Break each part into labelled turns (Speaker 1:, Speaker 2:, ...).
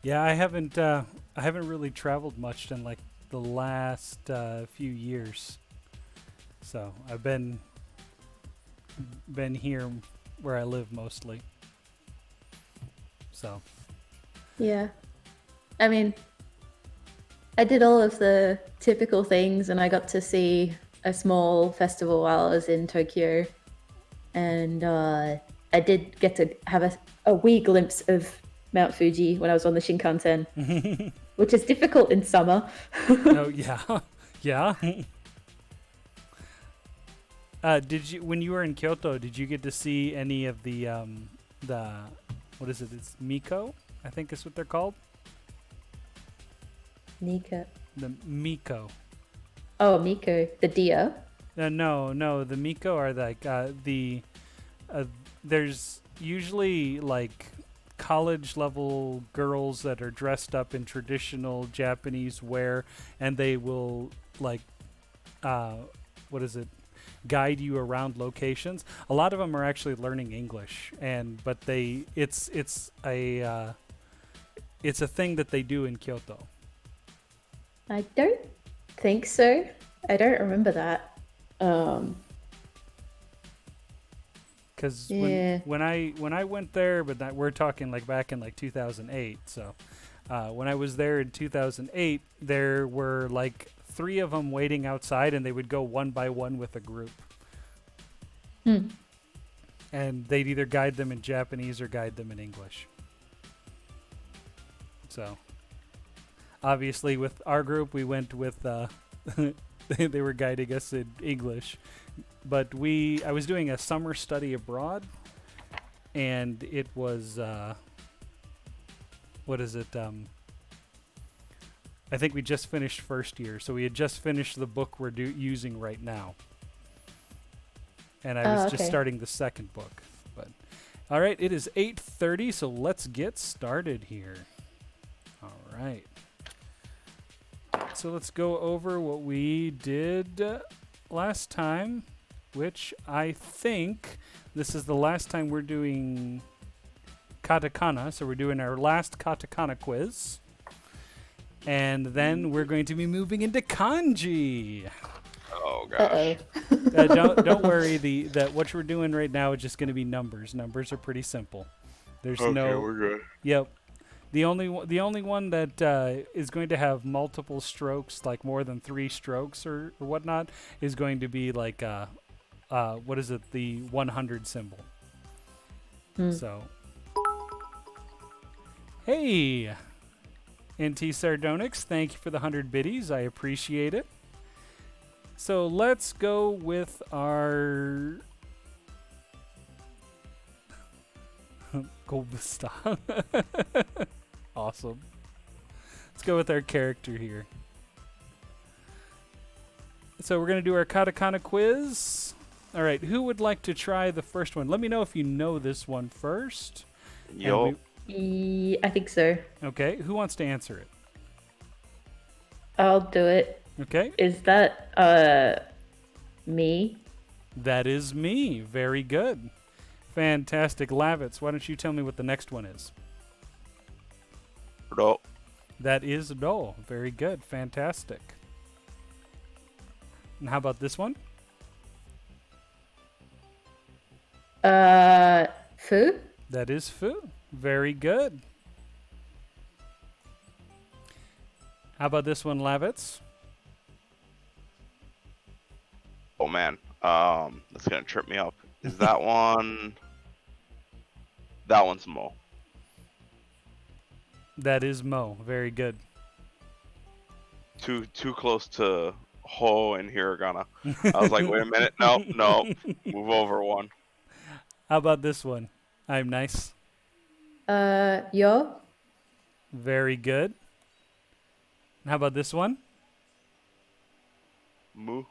Speaker 1: Yeah, I haven't really traveled much in like the last few years. So I've been here where I live mostly. So
Speaker 2: Yeah. I mean, I did all of the typical things and I got to see a small festival while I was in Tokyo. And I did get to have a wee glimpse of Mount Fuji when I was on the Shinkansen, which is difficult in summer.
Speaker 1: oh yeah, yeah. Did you when you were in Kyoto? Did you get to see any of the what is it? It's Miko, I think is what they're called.
Speaker 2: Nika.
Speaker 1: The Miko.
Speaker 2: Oh, Miko, the deer.
Speaker 1: No, no. The Miko are like the uh, there's usually like college level girls that are dressed up in traditional Japanese wear, and they will like uh, what is it? Guide you around locations. A lot of them are actually learning English, and but it's a thing that they do in Kyoto.
Speaker 2: I don't think so. I don't remember that. Um,
Speaker 1: Because when
Speaker 2: yeah.
Speaker 1: when I when I went there, but that, we're talking like back in like 2008. So when I was there in 2008, there were like three of them waiting outside, and they would go one by one with a group,
Speaker 2: Hmm.
Speaker 1: and they'd either guide them in Japanese or guide them in English. So obviously, with our group, we went with they were guiding us in English, but I was doing a summer study abroad, and it was what is it? I think we just finished first year, so we had just finished the book we're using right now, and I was
Speaker 2: Oh,
Speaker 1: just
Speaker 2: okay.
Speaker 1: starting the second book. But all right, it is 8:30, so let's get started here. All right. So let's go over what we did last time, which I think this is the last time we're doing katakana. So we're doing our last katakana quiz. And then we're going to be moving into kanji.
Speaker 3: Oh
Speaker 2: Uh
Speaker 3: gosh.
Speaker 1: Don't
Speaker 2: oh.
Speaker 1: worry. That what we're doing right now is just going to be numbers. Numbers are pretty simple. There's
Speaker 3: Okay,
Speaker 1: no.
Speaker 3: we're good.
Speaker 1: Yep. The only one that is going to have multiple strokes, like more than three strokes or whatnot, is going to be like what is it? The 100 symbol.
Speaker 2: Hmm.
Speaker 1: So hey, NT Sardonyx, thank you for the 100 biddies. I appreciate it. So let's go with our Golbasta. Awesome. Let's go with our character here. So we're going to do our katakana quiz. All right, who would like to try the first one? Let me know if you know this one first. And
Speaker 3: Yo.
Speaker 2: I think so.
Speaker 1: okay, who wants to answer it?
Speaker 2: I'll do it.
Speaker 1: Okay,
Speaker 2: Is that me?
Speaker 1: that is me. Very good. Fantastic. Lavitz, why don't you tell me what the next one is?
Speaker 3: No.
Speaker 1: That is no. Very good. Fantastic. And how about this one?
Speaker 2: Fu?
Speaker 1: That is Fu. Very good. How about this one, Lavitz?
Speaker 3: Oh man. That's gonna trip me up. Is that one? That one's Mo.
Speaker 1: That is Mo. Very good.
Speaker 3: Too close to Ho and Hiragana. I was like, wait a minute. No, no. Move over one.
Speaker 1: How about this one? I'm nice.
Speaker 2: Yo?
Speaker 1: Very good. How about this one?
Speaker 3: Moo.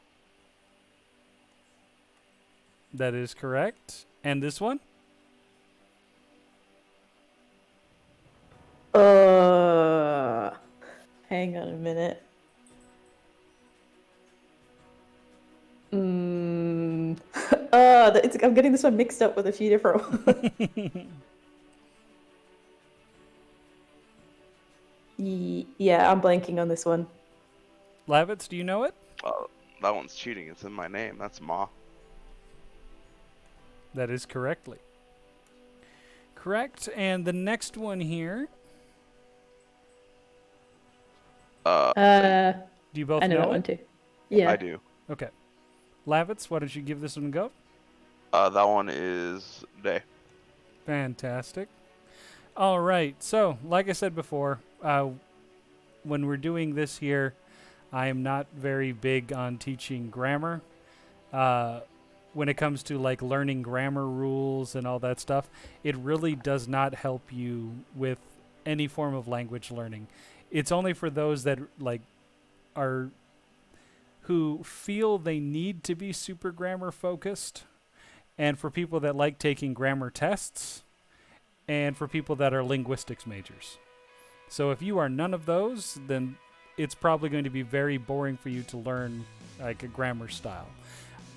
Speaker 1: That is correct. And this one?
Speaker 2: Hang on a minute. I'm getting this one mixed up with a few different ones. Yeah, I'm blanking on this one.
Speaker 1: Lavitz, do you know it?
Speaker 3: That one's cheating. It's in my name. That's Ma.
Speaker 1: That is correctly. Correct. And the next one here.
Speaker 2: Uh,
Speaker 1: Do you both
Speaker 2: I know that
Speaker 1: know
Speaker 2: one
Speaker 1: it?
Speaker 2: too. Yeah.
Speaker 3: I do.
Speaker 1: Okay. Lavitz, why don't you give this one a go?
Speaker 3: That one is Day.
Speaker 1: Fantastic. All right. So, like I said before, when we're doing this here, I am not very big on teaching grammar. When it comes to like learning grammar rules and all that stuff, it really does not help you with any form of language learning. It's only for those that like are who feel they need to be super grammar focused, and for people that like taking grammar tests, and for people that are linguistics majors. So if you are none of those, then it's probably going to be very boring for you to learn like a grammar style.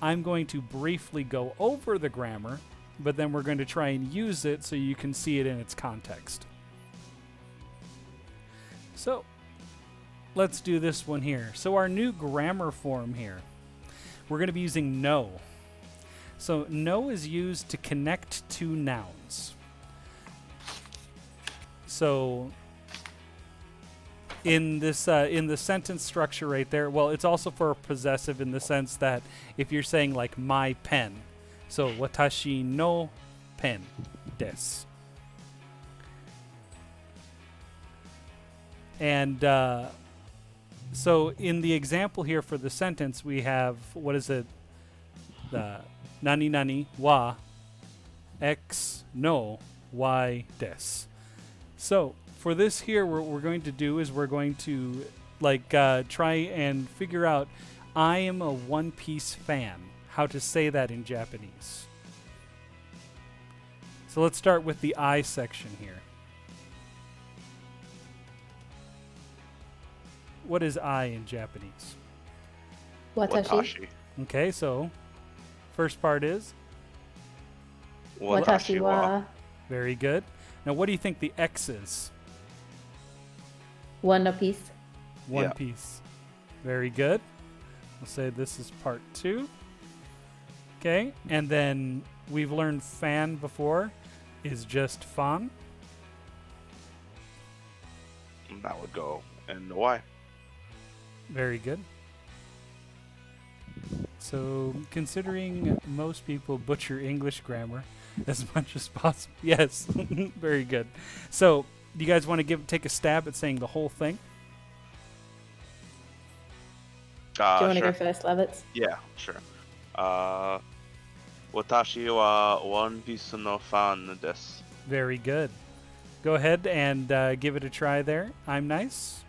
Speaker 1: I'm going to briefly go over the grammar, but then we're going to try and use it so you can see it in its context. So let's do this one here. So our new grammar form here, we're going to be using no. So no is used to connect to nouns. So in this in the sentence structure right there, well, it's also for a possessive in the sense that if you're saying like my pen, so watashi no pen desu. And so in the example here for the sentence, we have, what is it? The nani nani wa x no y desu. So for this here, what we're going to do is we're going to like try and figure out, I am a One Piece fan, how to say that in Japanese. So let's start with the I section here. What is I in Japanese?
Speaker 2: Watashi.
Speaker 1: Okay, so first part is
Speaker 2: Watashi wa
Speaker 1: very good. Now, what do you think the X is?
Speaker 2: One Piece.
Speaker 1: One
Speaker 3: Yeah.
Speaker 1: Piece. Very good. We'll say this is part 2. Okay, and then we've learned fan before is just fan.
Speaker 3: That would go and Y.
Speaker 1: Very good. So, considering most people butcher English grammar as much as possible, yes, very good. So, do you guys want to take a stab at saying the whole thing?
Speaker 2: Do you want to
Speaker 3: Sure.
Speaker 2: go first, Levitz?
Speaker 3: Yeah, sure. Watashi wa One Piece no fan desu.
Speaker 1: Very good. Go ahead and give it a try there. I'm nice.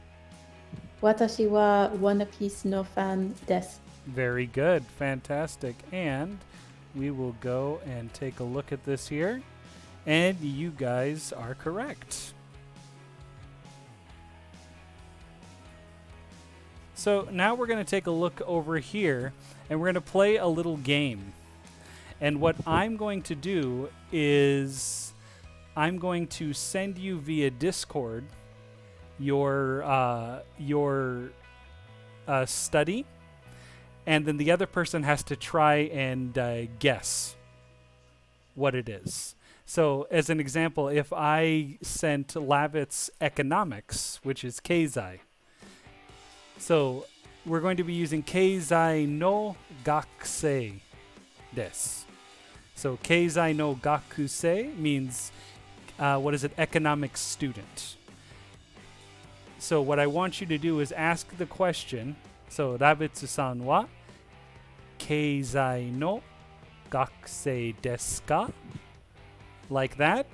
Speaker 2: Watashi wa One Piece no fan desu.
Speaker 1: Very good. Fantastic. And we will go and take a look at this here. And you guys are correct. So now we're going to take a look over here and we're going to play a little game. And what I'm going to do is I'm going to send you via Discord your study, and then the other person has to try and guess what it is. So, as an example, if I sent Lavitz economics, which is keizai, so we're going to be using keizai no gakusei desu. So, keizai no gakusei means what is it? Economics student. So what I want you to do is ask the question. So Ravitsu-san wa keizai no gakusei desu ka? Like that.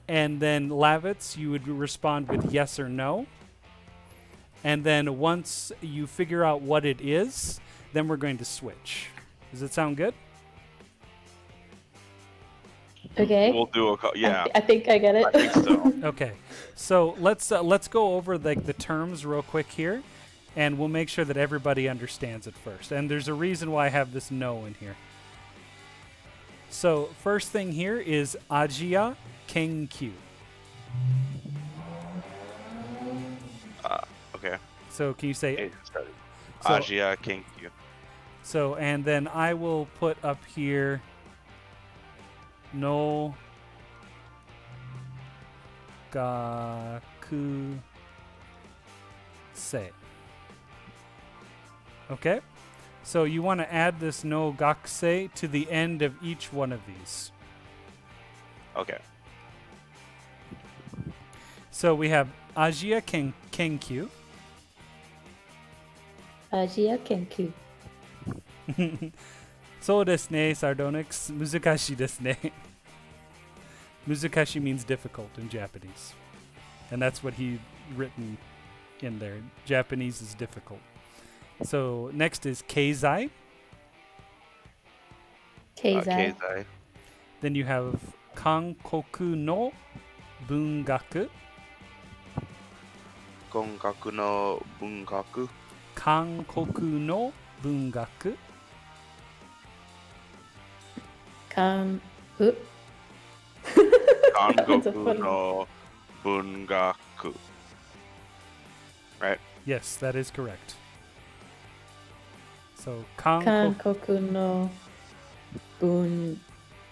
Speaker 1: And then Lavitz, you would respond with yes or no. And then once you figure out what it is, then we're going to switch. Does it sound good?
Speaker 2: Okay.
Speaker 3: We'll do yeah.
Speaker 2: I think I get it.
Speaker 3: I think so.
Speaker 1: Okay, so let's go over the terms real quick here, and we'll make sure that everybody understands it first. And there's a reason why I have this no in here. So first thing here is Ajiya Kenkyu. So can you say
Speaker 3: Eighth study.
Speaker 1: so?
Speaker 3: Asia Kenkyu.
Speaker 1: So and then I will put up here no gaku sei. Okay? So you want to add this no gakusei to the end of each one of these.
Speaker 3: Okay.
Speaker 1: So we have Asia Kenkyu.
Speaker 2: Asia Kenku.
Speaker 1: そうですね, Sardonyx. 難しいですね. Muzakashi means difficult in Japanese. And that's what he written in there. Japanese is difficult. So next is Keizai.
Speaker 2: Keizai.
Speaker 3: Keizai.
Speaker 1: Then you have Kankoku no Bungaku.
Speaker 3: Gongaku no Bungaku.
Speaker 1: Kankoku no Bungaku.
Speaker 3: Kangoku no Bungaku. Right?
Speaker 1: Yes, that is correct. So
Speaker 2: Kankoku no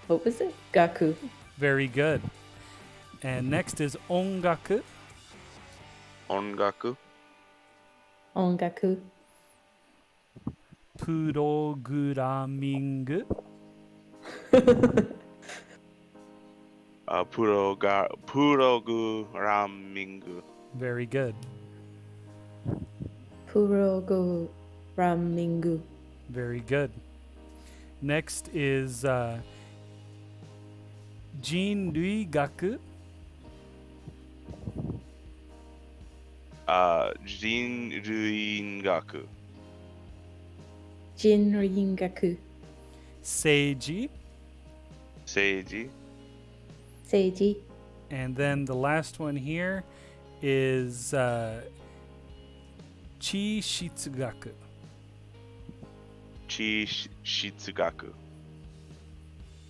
Speaker 2: what was it? Gaku.
Speaker 1: Very good. And next is Ongaku.
Speaker 3: Ongaku.
Speaker 2: Ongaku.
Speaker 1: Programming.
Speaker 3: Programming.
Speaker 1: Very good.
Speaker 2: Programming.
Speaker 1: Very good. Next is Jinrui-gaku.
Speaker 3: Jinrui-gaku.
Speaker 2: Jinrin-gaku.
Speaker 1: Seiji.
Speaker 3: Seiji.
Speaker 2: Seiji.
Speaker 1: And then the last one here is Chi-shitsugaku.
Speaker 3: Chi-shitsugaku.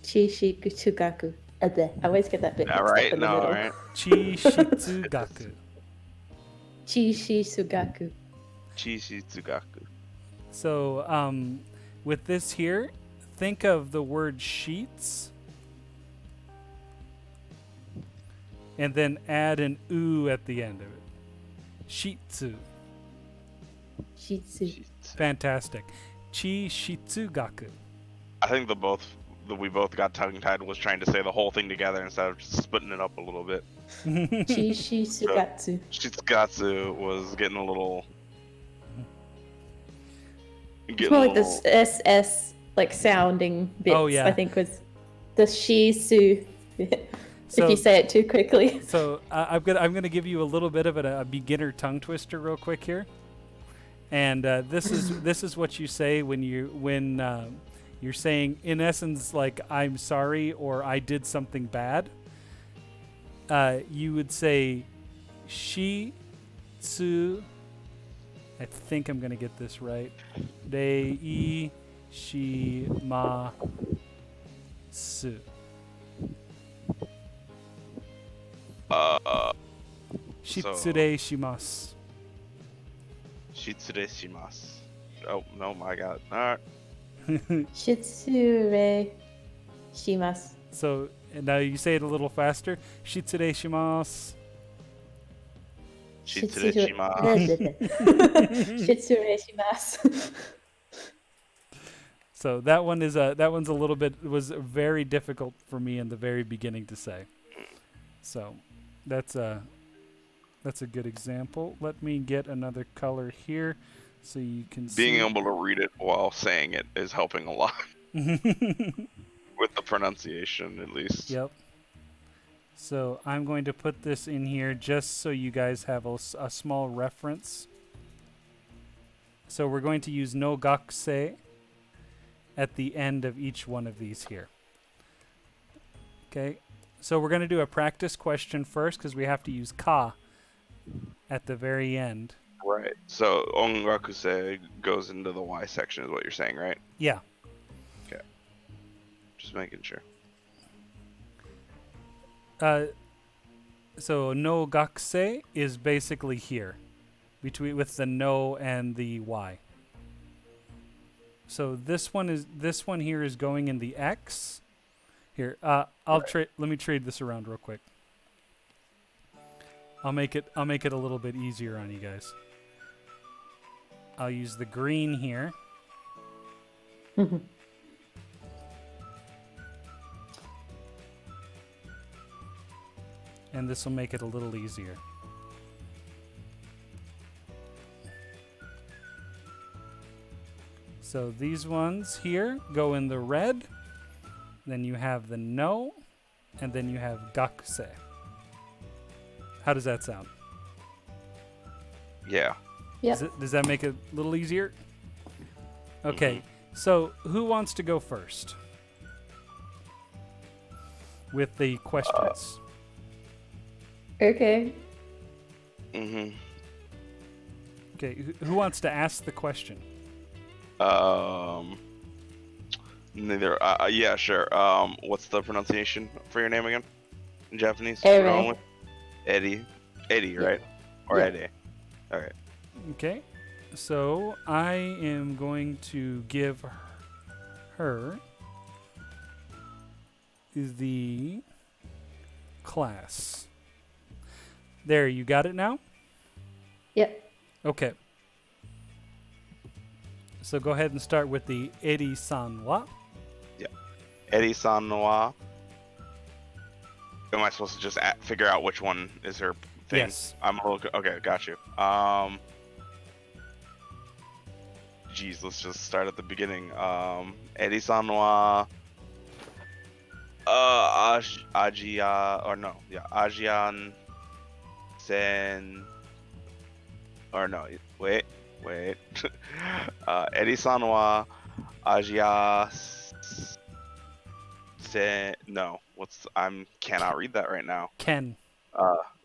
Speaker 2: Chishikuchugaku. I always get that bit mixed
Speaker 3: All
Speaker 2: up
Speaker 3: right,
Speaker 2: in the
Speaker 3: no,
Speaker 2: middle.
Speaker 3: all right.
Speaker 1: Chi-shitsugaku.
Speaker 2: Chishisugaku.
Speaker 3: Chi-shitsugaku.
Speaker 1: So with this here, think of the word sheets and then add an u at the end of it. Shitsu.
Speaker 2: Shitsu.
Speaker 1: Fantastic. Chi-shitsugaku.
Speaker 3: I think we both got tongue-tied and was trying to say the whole thing together instead of just splitting it up a little bit.
Speaker 2: Chishisugatsu.
Speaker 3: Shitsugatsu was getting a little...
Speaker 2: It's more like this SS like sounding bits.
Speaker 1: Oh, yeah.
Speaker 2: I think was the shisu.
Speaker 1: So-
Speaker 2: if you say it too quickly.
Speaker 1: So I'm gonna give you a little bit of a beginner tongue twister real quick here, and this is what you say when you're saying in essence like I'm sorry or I did something bad. You would say shi tsu. I think I'm gonna get this right. Rei shi ma su. Shitsure shimasu.
Speaker 3: Shitsure shimasu. Oh, no, my God. All right.
Speaker 2: Shitsure shimasu.
Speaker 1: So and now you say it a little faster. Shitsure shimasu.
Speaker 3: Shitsure shimasu.
Speaker 2: Shitsure shimasu.
Speaker 1: So that one's a little bit was very difficult for me in the very beginning to say. So that's a good example. Let me get another color here so you can see.
Speaker 3: Being able to read it while saying it is helping a lot. With the pronunciation, at least.
Speaker 1: Yep. So I'm going to put this in here just so you guys have a small reference. So we're going to use no gakusei at the end of each one of these here. Okay. So we're going to do a practice question first because we have to use ka at the very end.
Speaker 3: Right. So ongakusei goes into the Y section is what you're saying, right?
Speaker 1: Yeah.
Speaker 3: Okay. Just making sure.
Speaker 1: So no gakusei is basically here. between with the no and the y. So this one here is going in the X. Here, let me trade this around real quick. I'll make it a little bit easier on you guys. I'll use the green here. And this will make it a little easier. So these ones here go in the red. Then you have the no, and then you have gakuse. How does that sound?
Speaker 3: Yeah.
Speaker 2: Yep.
Speaker 1: Does that make it a little easier? Okay, so who wants to go first with the questions?
Speaker 2: Okay.
Speaker 3: Mhm.
Speaker 1: Okay, who wants to ask the question?
Speaker 3: Neither. Yeah, sure. What's the pronunciation for your name again in Japanese?
Speaker 2: Ere.
Speaker 3: We're going with Eddie. Eddie, right? Or
Speaker 2: Yeah.
Speaker 3: Eddie. All right.
Speaker 1: Okay, so I am going to give her the class. There, you got it now?
Speaker 2: Yep.
Speaker 1: Okay. So go ahead and start with the Eri-san wa.
Speaker 3: Eddie-san wa. Am I supposed to just figure out which one is her thing?
Speaker 1: Yes.
Speaker 3: I'm a little. Okay, got you. Geez, let's just start at the beginning. Eddie-san wa. Ajian sen. Or no, wait. Eddie-san wa Asia sen. No, cannot read that right now.
Speaker 1: Ken.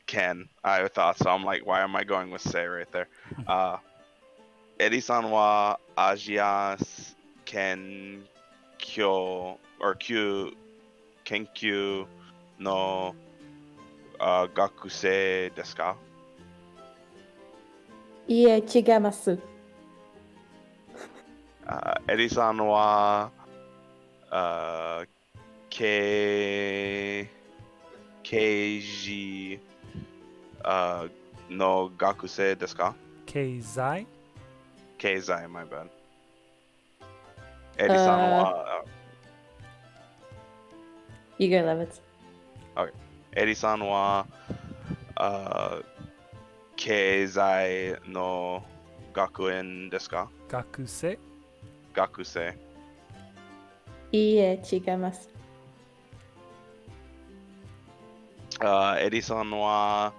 Speaker 3: Ken. I thought so. I'm like, why am I going with say right there? Eddie-san wa Asia kenkyo or kenkyu no gakusei desu ka?
Speaker 2: いえ、違います。
Speaker 3: Eddie-san wa keiji no gakusei desu ka?
Speaker 1: Keizai.
Speaker 3: Keizai, my bad. Eddie-san wa
Speaker 2: You go, Levitz.
Speaker 3: Eddie-san wa keizai no gakuen desu ka?
Speaker 1: Gakusei.
Speaker 3: Gakusei.
Speaker 2: いいえ、違います。
Speaker 3: Eddie-san wa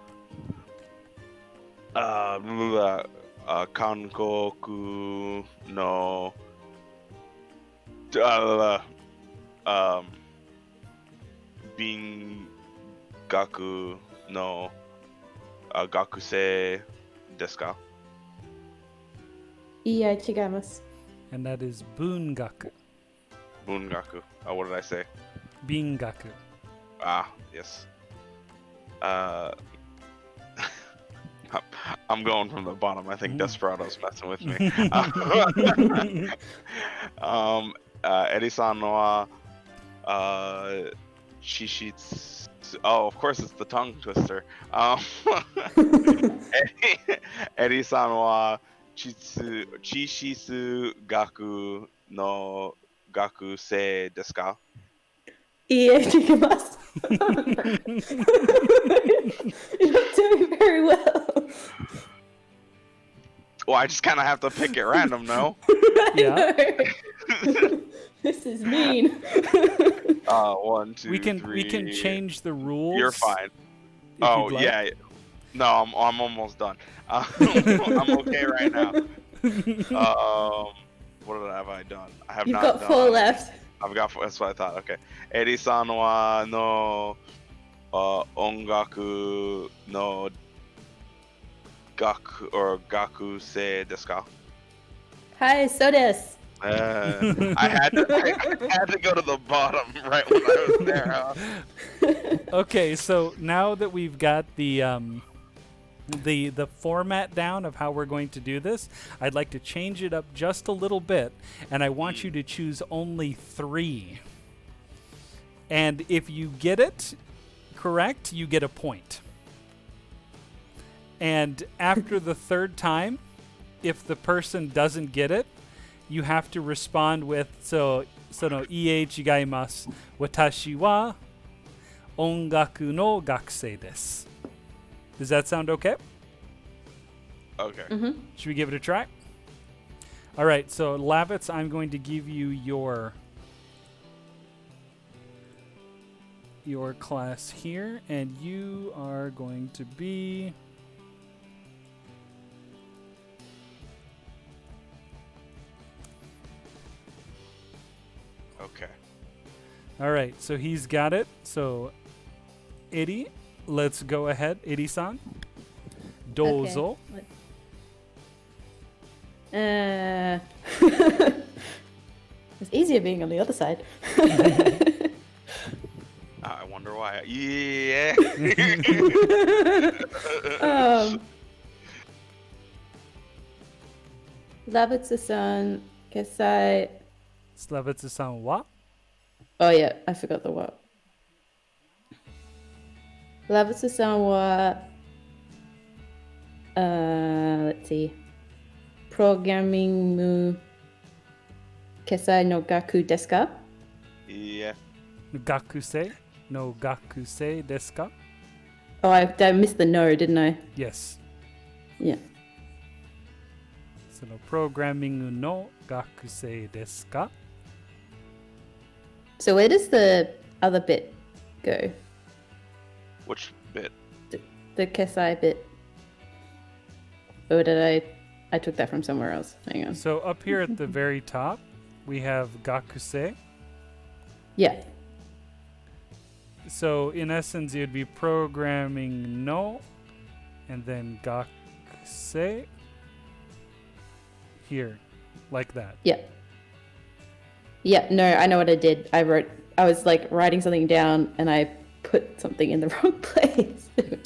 Speaker 3: kankoku no bingaku no gakusei desu ka?
Speaker 2: いいえ、違います。
Speaker 1: And that is bungaku.
Speaker 3: Bungaku. What did I say?
Speaker 1: Bingaku.
Speaker 3: Ah, yes. I'm going from the bottom. I think Desperado's messing with me. Eddie-san wa Shishitsu. Oh, of course it's the tongue twister. Eddie-san wa Chishisu gaku no gakusei desu ka?
Speaker 2: いいえ、違います。You're not doing very well.
Speaker 3: Well, I just kind of have to pick at random, no?
Speaker 1: Yeah.
Speaker 2: This is mean.
Speaker 3: 1, 2,
Speaker 1: We can
Speaker 3: 3.
Speaker 1: change the rules.
Speaker 3: You're fine.
Speaker 1: if
Speaker 3: Oh
Speaker 1: you'd like.
Speaker 3: yeah. No, I'm almost done. I'm okay right now. What have I done? I have
Speaker 2: You've
Speaker 3: not
Speaker 2: got
Speaker 3: done.
Speaker 2: 4 left.
Speaker 3: I've got 4. That's what I thought. Okay. Eddie-san wa no ongaku no gakusei desu ka?
Speaker 2: はい、そうです。
Speaker 3: I had to go to the bottom right when I was there.
Speaker 1: Okay, so now that we've got the the format down of how we're going to do this. I'd like to change it up just a little bit, and I want you to choose only 3. And if you get it correct, you get a point. And after the 3rd time, if the person doesn't get it, you have to respond with, so no iie chigaimasu. Watashi wa ongaku no gakusei desu. Does that sound okay?
Speaker 3: Okay.
Speaker 1: Should we give it a try? All right, so Lavitz, I'm going to give you your class here, and you are going to be
Speaker 3: Okay.
Speaker 1: all right, so he's got it. So Eri, let's go ahead. Eri-san, dozo.
Speaker 2: It's easier being on the other side.
Speaker 3: I wonder why. Yeah.
Speaker 2: Lavitsu-san, Kesai.
Speaker 1: Lavitsu-san wa?
Speaker 2: Oh yeah, I forgot the what. Lavitsu-san wa. Let's see. Programming mu Kesai no gaku desu ka?
Speaker 3: Yeah.
Speaker 1: Gakusei no gakusei desu ka?
Speaker 2: Oh, I missed the no, didn't I?
Speaker 1: Yes.
Speaker 2: Yeah.
Speaker 1: So no programming no gakusei desu ka?
Speaker 2: So where does the other bit go?
Speaker 3: Which bit?
Speaker 2: The Kesai bit. Or did I took that from somewhere else. Hang on.
Speaker 1: So up here at the very top, we have gakusei.
Speaker 2: Yeah.
Speaker 1: So in essence, it would be programming no, and then gakusei here, like that.
Speaker 2: Yeah. Yeah, no, I know what I did. I was like writing something down and I put something in the wrong place. There we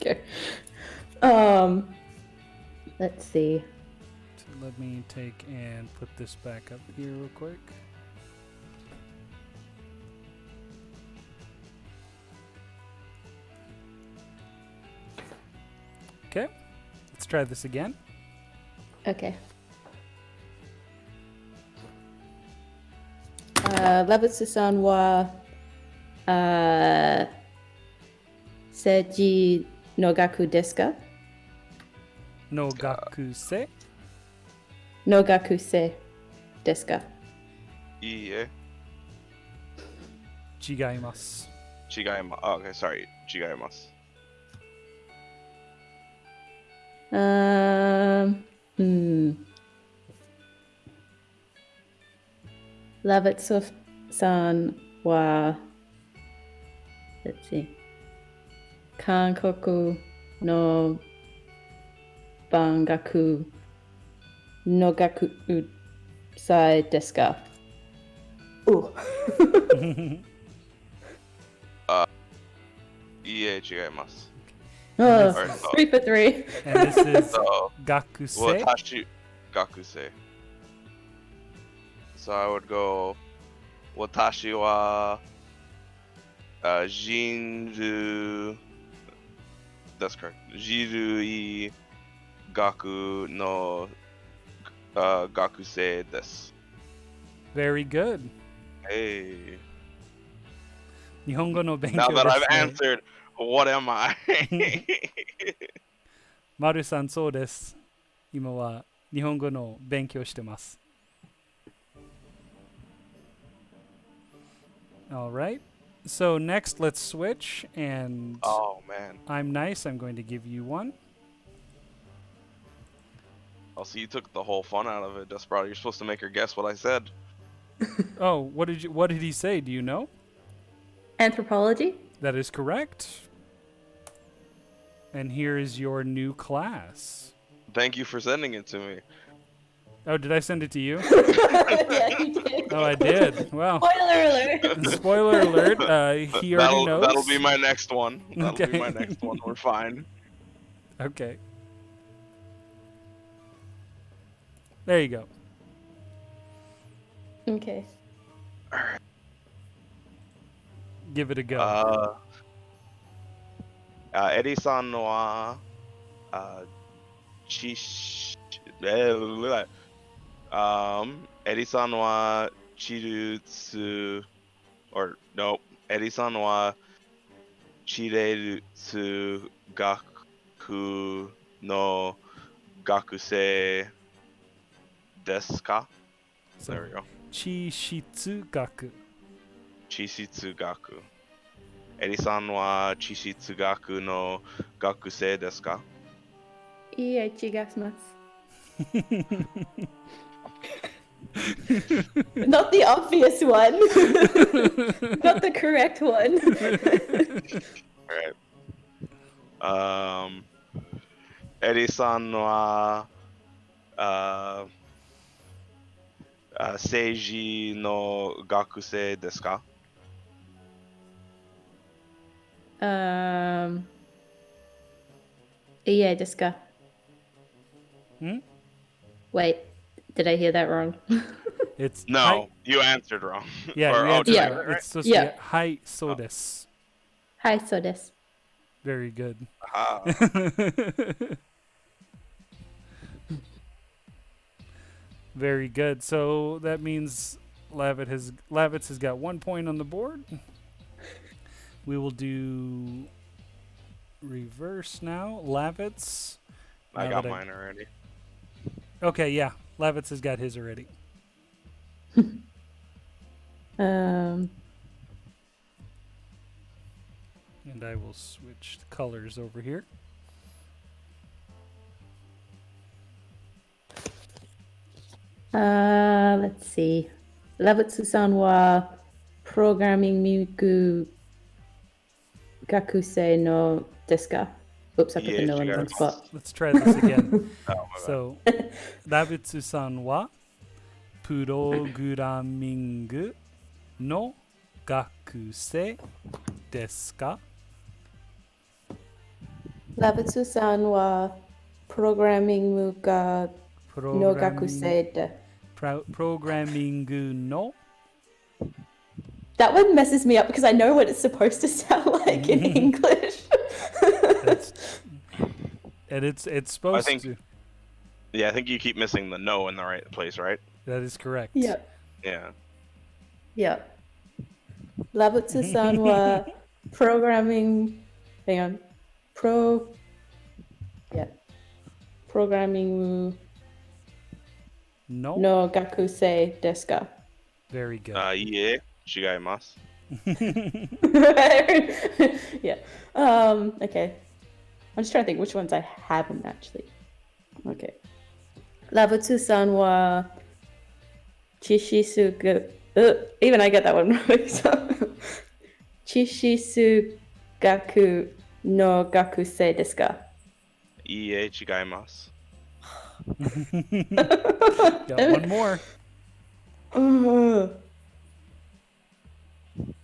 Speaker 2: go. Let's see.
Speaker 1: So let me take and put this back up here real quick. Okay, let's try this again.
Speaker 2: Okay. Lavitsu-san wa seiji no gaku desu ka?
Speaker 1: No gakusei.
Speaker 2: No gakusei desu ka?
Speaker 3: Yeah.
Speaker 1: Chigaimasu.
Speaker 3: Chigaimasu. Oh, okay, sorry. Chigaimasu.
Speaker 2: Lavitsu-san wa, let's see, Kankoku no bangaku no gaku sai desu ka? Ooh.
Speaker 3: Yeah, chigaimasu.
Speaker 2: Oh,
Speaker 3: Alright, so-
Speaker 2: 3 for 3.
Speaker 1: And this is
Speaker 3: So,
Speaker 1: gakusei.
Speaker 3: watashi gakusei. So I would go watashi wa jinru. That's correct. Jirui gaku no gakusei desu.
Speaker 1: Very good.
Speaker 3: Hey.
Speaker 1: Nihongo no benkyou
Speaker 3: Now that I've
Speaker 1: desu ne.
Speaker 3: answered, what am I?
Speaker 1: Maru-san, そうです。今は日本語の勉強してます。All right. So next, let's switch, and
Speaker 3: Oh man.
Speaker 1: I'm nice. I'm going to give you one.
Speaker 3: Oh, so you took the whole fun out of it, Desperado. You're supposed to make her guess what I said.
Speaker 1: Oh, what did he say? Do you know?
Speaker 2: Anthropology?
Speaker 1: That is correct. And here is your new class.
Speaker 3: Thank you for sending it to me.
Speaker 1: Oh, did I send it to you?
Speaker 2: Yeah, you did.
Speaker 1: Oh, I did. Well,
Speaker 2: Spoiler alert.
Speaker 1: spoiler alert. He already knows.
Speaker 3: That'll be my next one. That'll
Speaker 1: Okay.
Speaker 3: be my next one. We're fine.
Speaker 1: Okay. There you go.
Speaker 2: Okay.
Speaker 1: Give it a go.
Speaker 3: Eri-san wa, chish, Eri-san wa chirutsu, or no, Eri-san wa chiretsu gaku no gakusei desu ka?
Speaker 1: So,
Speaker 3: There we go.
Speaker 1: Chishitsu gaku.
Speaker 3: Chishitsu gaku. Eri-san wa chishitsu gaku no gakusei desu ka?
Speaker 2: Iie chigasmasu. Not the obvious one. Not the correct one.
Speaker 3: Alright. Eri-san wa seiji no gakusei desu ka?
Speaker 2: Iie desu ka? Wait, did I hear that wrong?
Speaker 1: It's
Speaker 3: No,
Speaker 1: hai-
Speaker 3: you answered wrong.
Speaker 1: yeah,
Speaker 3: Or-
Speaker 1: you answered
Speaker 3: did I
Speaker 2: yeah.
Speaker 3: get it right?
Speaker 1: It's supposed
Speaker 2: Yeah.
Speaker 1: to be hai so desu.
Speaker 2: Hi, so desu.
Speaker 1: Very good.
Speaker 3: Ah.
Speaker 1: Very good. So that means Lavitz has got 1 point on the board. We will do reverse now. Lavitz.
Speaker 3: I
Speaker 1: now
Speaker 3: got
Speaker 1: that
Speaker 3: mine already.
Speaker 1: Okay, yeah. Lavitz has got his already.
Speaker 2: Um,
Speaker 1: And I will switch the colors over here.
Speaker 2: let's see. Lavutsu-san wa programming miku gakusei no desu ka? Oops, I put the
Speaker 3: Yeah,
Speaker 2: no in
Speaker 3: you
Speaker 2: the wrong
Speaker 3: got it.
Speaker 2: spot.
Speaker 1: Let's try this again.
Speaker 3: Oh, my bad.
Speaker 1: So, Lavitsu-san wa Programming no gakusei desu ka?
Speaker 2: Lavutsu-san wa programming muga no gakusei de.
Speaker 1: Programming no.
Speaker 2: That one messes me up because I know what it's supposed to sound like in English.
Speaker 1: And it's supposed
Speaker 3: think-
Speaker 1: to.
Speaker 3: Yeah, I think you keep missing the no in the right place, right?
Speaker 1: That is correct.
Speaker 2: Yep.
Speaker 3: Yeah.
Speaker 2: Yep. Lavutsu-san wa programming. Hang on. Programming
Speaker 1: No.
Speaker 2: no gakusei desu ka?
Speaker 1: Very good.
Speaker 3: Yeah, chigaimasu.
Speaker 2: Yeah. Okay. I'm just trying to think which ones I haven't actually. Okay. Lavutsu-san wa chishisu even I get that one wrong. Chishisu gaku no gakusei desu ka?
Speaker 3: Yeah, chigaimasu.
Speaker 1: Got one more.
Speaker 2: I'm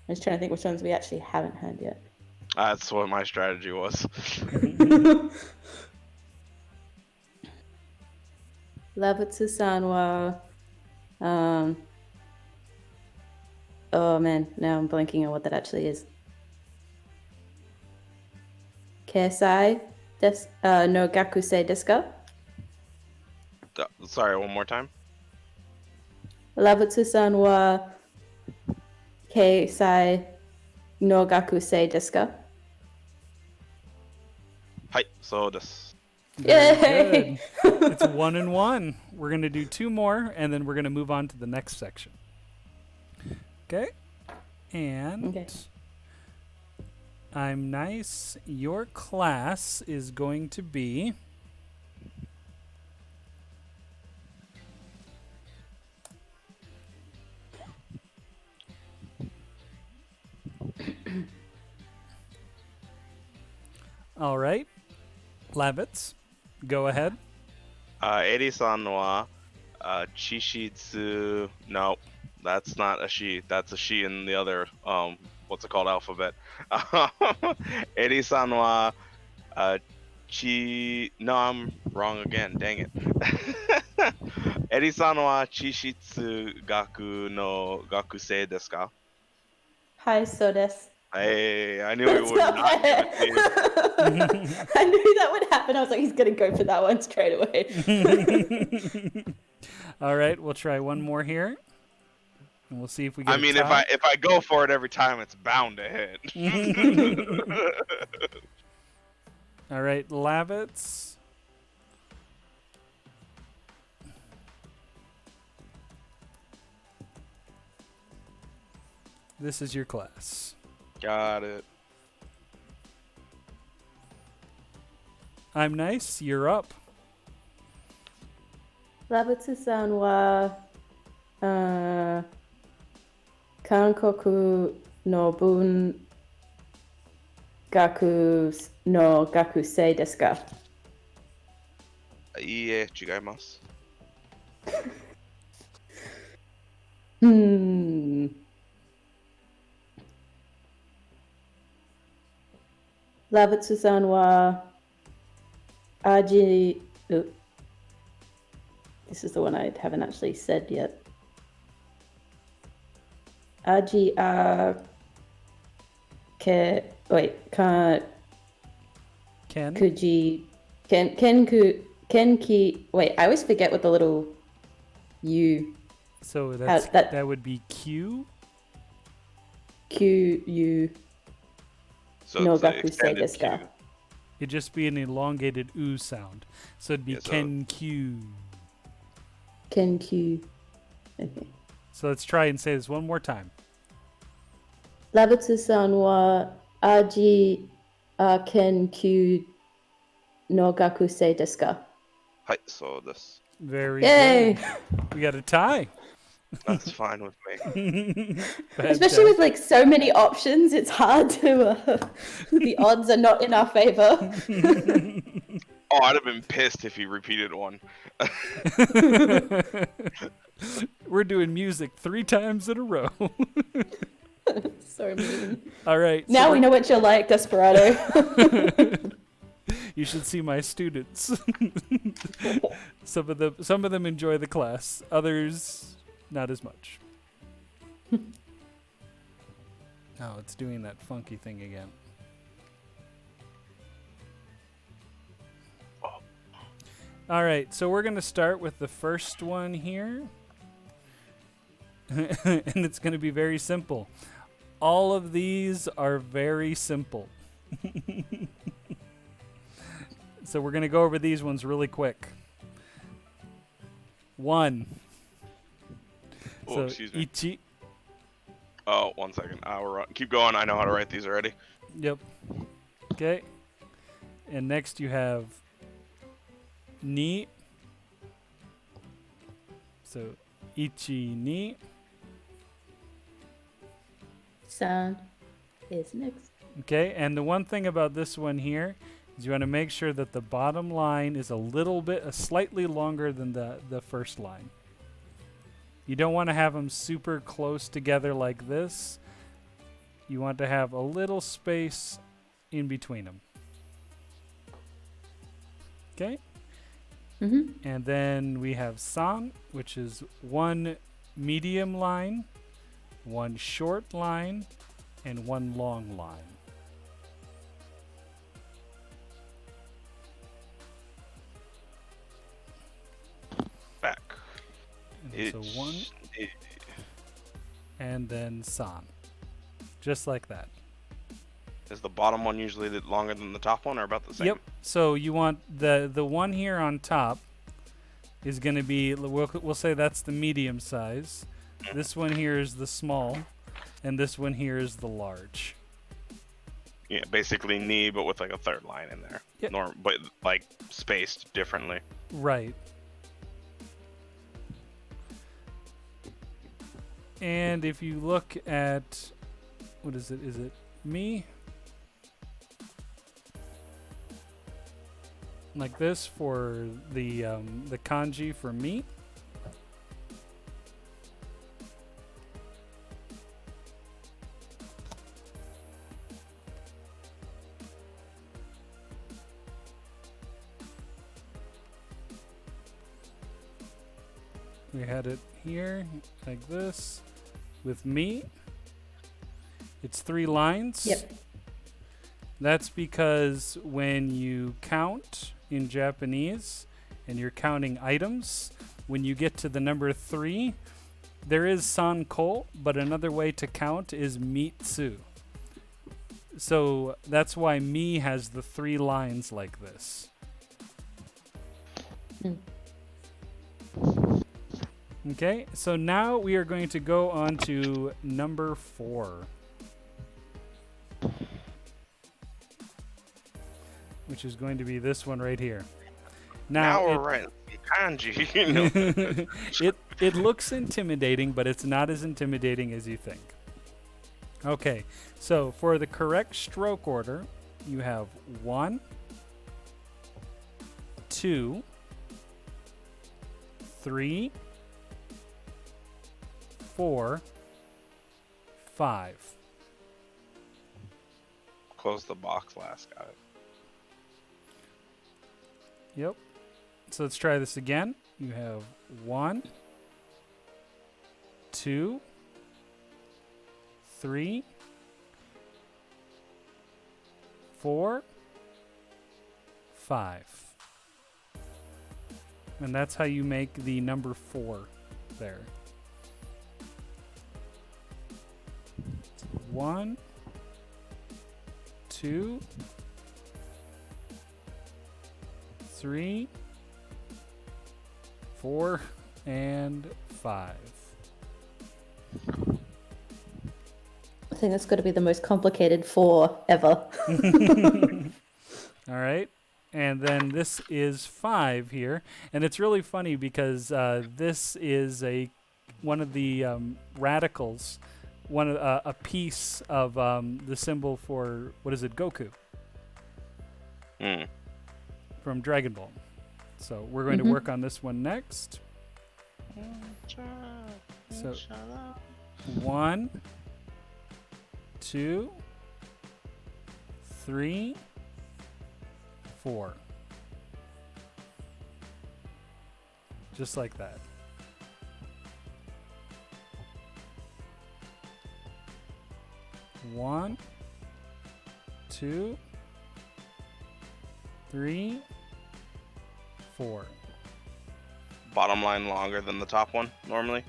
Speaker 2: just trying to think which ones we actually haven't had yet.
Speaker 3: That's what my strategy was.
Speaker 2: Lavutsu-san wa oh man, now I'm blanking on what that actually is. Keisai no gakusei desu ka?
Speaker 3: Sorry, one more time.
Speaker 2: Lavutsu-san wa keisai no gakusei desu ka?
Speaker 3: Hi, so this.
Speaker 2: Yay!
Speaker 1: Good. It's 1 and 1. We're going to do 2 more, and then we're going to move on to the next section. Okay? And
Speaker 2: Okay.
Speaker 1: I'm nice. Your class is going to be... All right. Lavitz, go ahead.
Speaker 3: Eri-san wa chishitsu. No, that's not a she. That's a she in the other what's it called, alphabet. Eri-san wa chi. No, I'm wrong again. Dang it. Eri-san wa chishitsu gaku no gakusei desu ka?
Speaker 2: Hi, so desu.
Speaker 3: Hey, I knew he would not give it to you.
Speaker 2: I knew that would happen. I was like, he's gonna go for that one straight away.
Speaker 1: All right, we'll try one more here, and we'll see if we get.
Speaker 3: I mean, if I go for it every time, it's bound to hit.
Speaker 1: All right, Lavitz. This is your class.
Speaker 3: Got it.
Speaker 1: I'm nice. You're up.
Speaker 2: ラブツさんは、韓国の文学の学生ですか？
Speaker 3: いいえ、違います。
Speaker 2: ラブツさんは、味、This is the one I haven't actually said yet. 味あけ、wait, か、
Speaker 1: Ken.
Speaker 2: くじ、けんき、wait, I always forget what the little U,
Speaker 1: So
Speaker 2: that-
Speaker 1: that would be Q.
Speaker 2: Q, U,
Speaker 3: So
Speaker 2: no
Speaker 3: it's an
Speaker 2: gakusei
Speaker 3: extended
Speaker 2: desu ka?
Speaker 3: Q.
Speaker 1: It'd just be an elongated oo sound. So it'd be
Speaker 3: Yeah, so-
Speaker 1: Ken Q.
Speaker 2: Ken Q. Okay.
Speaker 1: So let's try and say this one more time.
Speaker 2: ラブツさんは味研究の学生ですか？
Speaker 3: はい、そうです。
Speaker 1: Very
Speaker 2: Yay!
Speaker 1: good. We got a tie.
Speaker 3: That's fine with me.
Speaker 2: Especially with like so many options, it's hard to. The odds are not in our favor.
Speaker 3: Oh, I'd have been pissed if he repeated one.
Speaker 1: We're doing music 3 times in a row.
Speaker 2: So mean.
Speaker 1: All right. so
Speaker 2: Now we
Speaker 1: we're-
Speaker 2: know what you're like, Desperado.
Speaker 1: You should see my students. Some of them enjoy the class. Others, not as much. Oh, it's doing that funky thing again. All right, so we're going to start with the first one here. And it's going to be very simple. All of these are very simple. So we're going to go over these ones really quick. 1.
Speaker 3: Oh,
Speaker 1: So,
Speaker 3: excuse me.
Speaker 1: ichi.
Speaker 3: Oh, 1 second. Keep going. I know how to write these already.
Speaker 1: Yep. Okay. And next you have ni. So, ichi ni.
Speaker 2: Sound is next.
Speaker 1: Okay, and the one thing about this one here is you want to make sure that the bottom line is slightly longer than the first line. You don't want to have them super close together like this. You want to have a little space in between them. Okay?
Speaker 2: Mm-hmm.
Speaker 1: And then we have san, which is one medium line, one short line, and one long line.
Speaker 3: Back.
Speaker 1: And so one, and then san. Just like that.
Speaker 3: Is the bottom one usually longer than the top one, or about the same?
Speaker 1: Yep. So you want the one here on top is going to be, we'll say that's the medium size. This one here is the small, and this one here is the large.
Speaker 3: Yeah, basically knee, but with like a third line in there.
Speaker 1: Yep.
Speaker 3: But like spaced differently.
Speaker 1: Right. And if you look at, what is it? Is it me? Like this for the kanji for me. we had it here like this with me. It's 3 lines.
Speaker 2: Yep.
Speaker 1: That's because when you count in Japanese and you're counting items, when you get to the number 3, there is sanko, but another way to count is mitsu. So that's why mi has the 3 lines like this. Okay, so now we are going to go on to number 4. Which is going to be this one right here.
Speaker 3: Now we're writing kanji.
Speaker 1: It looks intimidating, but it's not as intimidating as you think. Okay, so for the correct stroke order, you have 1, 2, 3, 4, 5.
Speaker 3: Close the box last, got it.
Speaker 1: Yep. So let's try this again. You have 1, 2, 3, 4, 5. And that's how you make the number 4 there. 1, 2, 3, 4, and 5.
Speaker 2: I think that's got to be the most complicated 4 ever.
Speaker 1: All right. And then this is 5 here. And it's really funny because this is one of the radicals, a piece of the symbol for, what is it, Goku from Dragon Ball. So we're going to work on this one next. So 1, 2, 3, 4. Just like that. One, 2, 3, 4.
Speaker 3: Bottom line longer than the top one normally.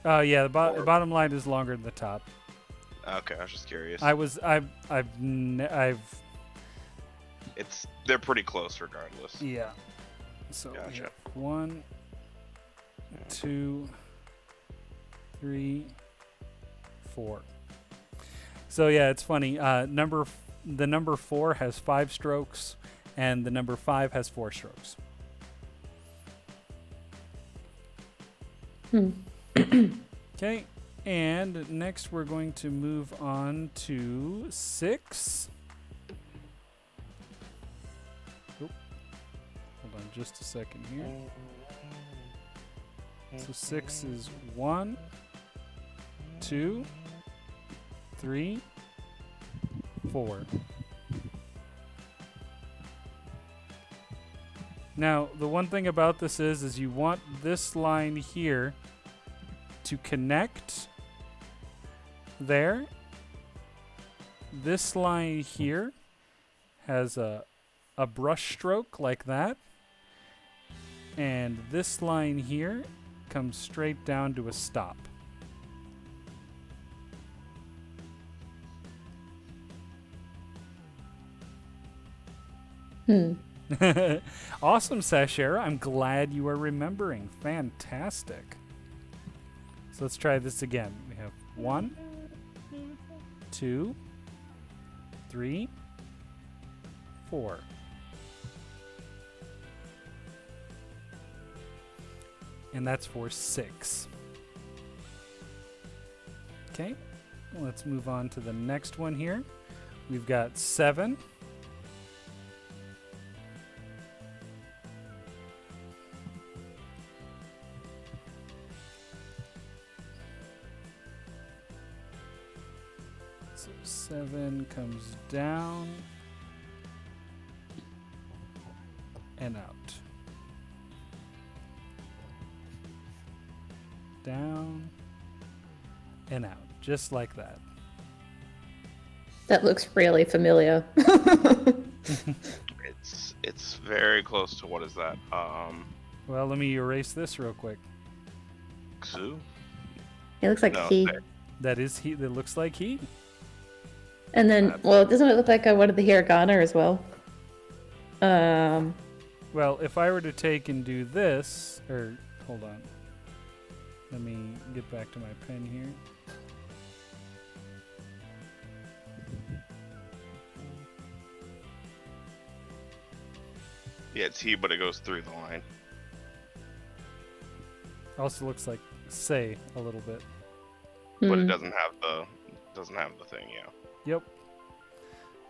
Speaker 1: Yeah, the bottom line is longer than the top.
Speaker 3: Okay, I was just curious. They're pretty close regardless.
Speaker 1: Yeah. So
Speaker 3: Gotcha.
Speaker 1: 1, 2, 3, 4. So yeah, it's funny. The number 4 has 5 strokes, and the number 5 has 4 strokes. Okay, and next we're going to move on to 6. Hold on just a second here. So 6 is 1, 2, 3, 4. Now, the one thing about this is you want this line here to connect there. This line here has a brush stroke like that. And this line here comes straight down to a stop. Awesome, Sashera. I'm glad you are remembering. Fantastic. So let's try this again. We have 1, 2, 3, 4. And that's for 6. Okay, let's move on to the next one here. We've got 7. So 7 comes down and out. down, and out. Just like that.
Speaker 2: That looks really familiar.
Speaker 3: It's very close to what is that?
Speaker 1: Well, let me erase this real quick.
Speaker 3: Xu?
Speaker 2: It looks like
Speaker 3: No,
Speaker 2: he.
Speaker 3: there.
Speaker 1: That is he. That looks like he.
Speaker 2: And then, well, doesn't it look like one of the hiragana as well?
Speaker 1: Well, if I were to take and do this, or hold on. Let me get back to my pen here.
Speaker 3: Yeah, it's he, but it goes through the line.
Speaker 1: Also looks like say a little bit.
Speaker 3: But it
Speaker 2: Hmm.
Speaker 3: doesn't have the thing, yeah.
Speaker 1: Yep.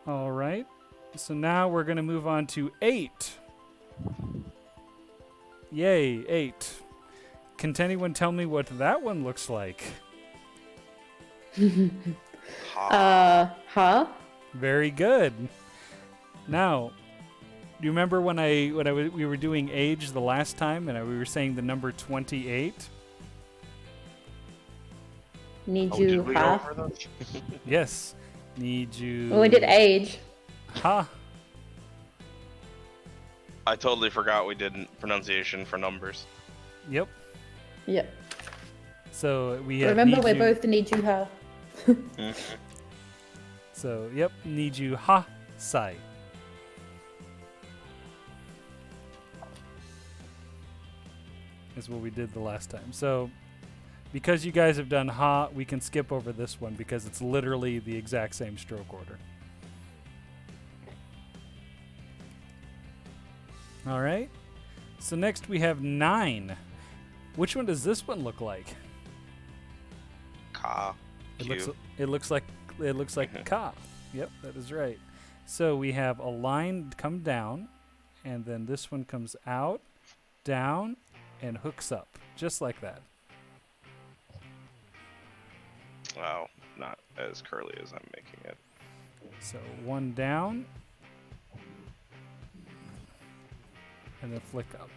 Speaker 1: All right. So now we're going to move on to 8. Yay, 8. Can anyone tell me what that one looks like?
Speaker 2: Huh?
Speaker 1: Very good. Now, do you remember when we were doing age the last time and we were saying the number 28?
Speaker 2: Need
Speaker 3: Oh,
Speaker 2: you
Speaker 3: did we go
Speaker 2: ha?
Speaker 3: over those?
Speaker 1: Yes. Need you.
Speaker 2: Well, we did age.
Speaker 1: Ha.
Speaker 3: I totally forgot we did pronunciation for numbers.
Speaker 1: Yep.
Speaker 2: Yep.
Speaker 1: So we have.
Speaker 2: Remember,
Speaker 1: need
Speaker 2: we're
Speaker 1: you-
Speaker 2: both need you ha.
Speaker 1: So, yep. Need you ha sai. Is what we did the last time. So, because you guys have done ha, we can skip over this one because it's literally the exact same stroke order. All right. So next we have 9. Which one does this one look like?
Speaker 3: Ka.
Speaker 1: It
Speaker 3: Q.
Speaker 1: looks like ka. Yep, that is right. So we have a line come down, and then this one comes out, down, and hooks up, just like that.
Speaker 3: Wow, not as curly as I'm making it.
Speaker 1: So one down, and then flick up.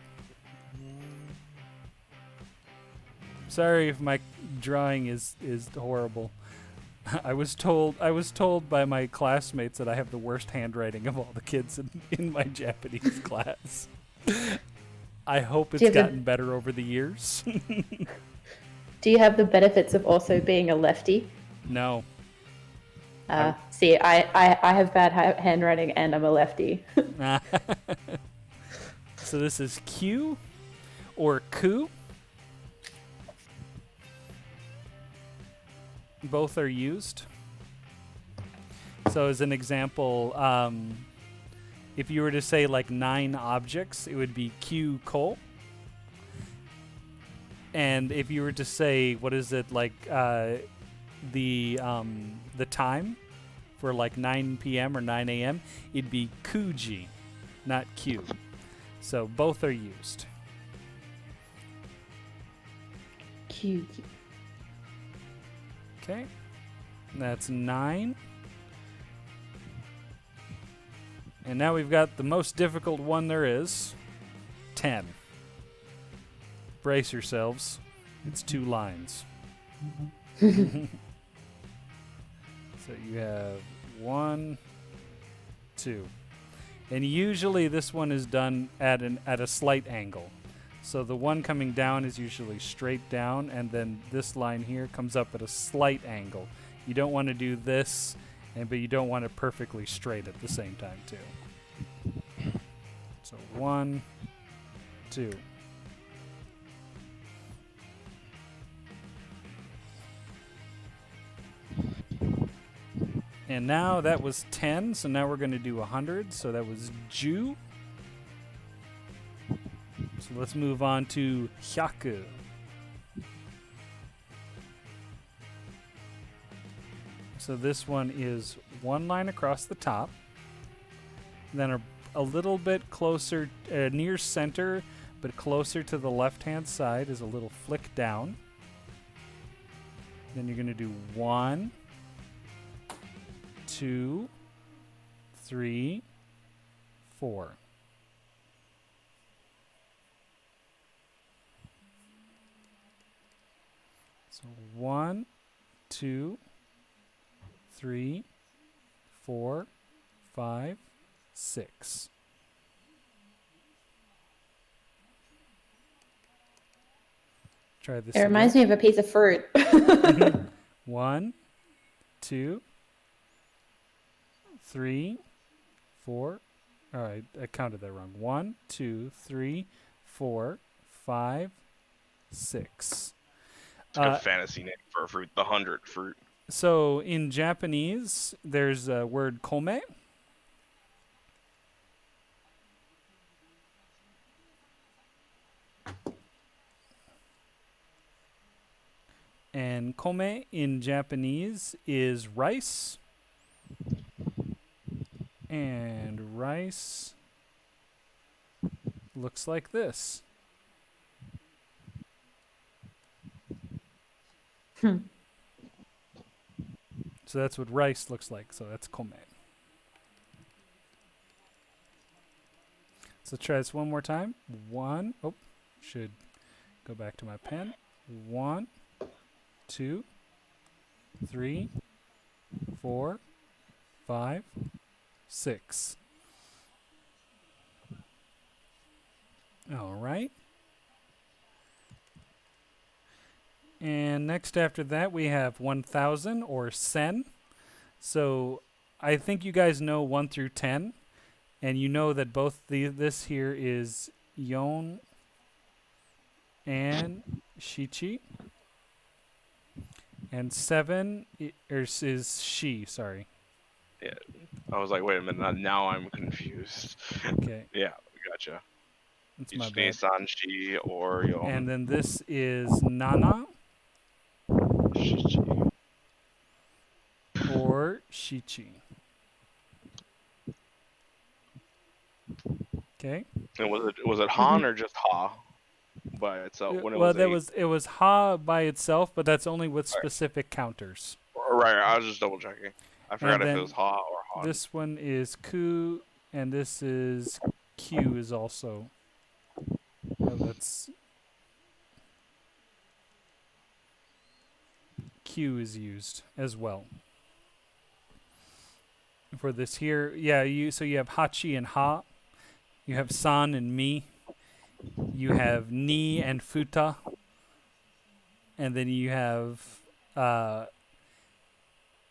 Speaker 1: Sorry if my drawing is horrible. I was told by my classmates that I have the worst handwriting of all the kids in my Japanese class. I hope
Speaker 2: Do
Speaker 1: it's
Speaker 2: you have
Speaker 1: gotten better over the years.
Speaker 2: Do you have the benefits of also being a lefty?
Speaker 1: No.
Speaker 2: See, I have bad handwriting and I'm a lefty.
Speaker 1: So this is Q or ku. Both are used. So as an example, if you were to say like 9 objects, it would be Q ko. And if you were to say, what is it, like the time for like 9 p.m. or 9 a.m., it'd be kuji, not Q. So both are used.
Speaker 2: Cute.
Speaker 1: Okay, that's 9. And now we've got the most difficult one there is, 10. Brace yourselves. It's 2 lines. So you have 1, 2. And usually this one is done at a slight angle. So the one coming down is usually straight down, and then this line here comes up at a slight angle. You don't want to do this, but you don't want it perfectly straight at the same time too. So 1, 2. And now that was 10, so now we're going to do 100. So that was ju. So let's move on to hyaku. So this one is 1 line across the top, then a little bit closer, near center, but closer to the left-hand side is a little flick down. Then you're going to do 1, 2, 3, 4. So 1, 2, 3, 4, 5, 6. Try this.
Speaker 2: It reminds me of a piece of fruit.
Speaker 1: 1, 2, 3, 4. All right, I counted that wrong. 1, 2, 3, 4, 5, 6.
Speaker 3: It's a good fantasy name for a fruit. The 100 fruit.
Speaker 1: So in Japanese, there's a word kome. And kome in Japanese is rice. And rice looks like this. So that's what rice looks like. So that's kome. So try this one more time. 1. Oh, should go back to my pen. 1, 2, 3, 4, 5, 6. All right. And next after that, we have 1,000 or sen. So I think you guys know 1 through 10. And you know that both this here is yon and shichi. And 7 is shi, sorry.
Speaker 3: Yeah. I was like, wait a minute. Now I'm confused.
Speaker 1: Okay.
Speaker 3: Yeah, gotcha.
Speaker 1: That's my
Speaker 3: Ichine,
Speaker 1: bad.
Speaker 3: Sanshi, or Yon.
Speaker 1: And then this is nana
Speaker 3: Shichi.
Speaker 1: or shichi. Okay.
Speaker 3: And was it Han or just Ha by itself? When it
Speaker 1: Well,
Speaker 3: was
Speaker 1: it was ha by itself, but that's only with specific counters.
Speaker 3: Right, I was just double checking. I forgot
Speaker 1: And
Speaker 3: if
Speaker 1: then
Speaker 3: it was Ha or Han.
Speaker 1: this one is ku, and this is q is also. That's q is used as well for this here. Yeah, so you have hachi and ha. You have san and mi. You have ni and futa. And then you have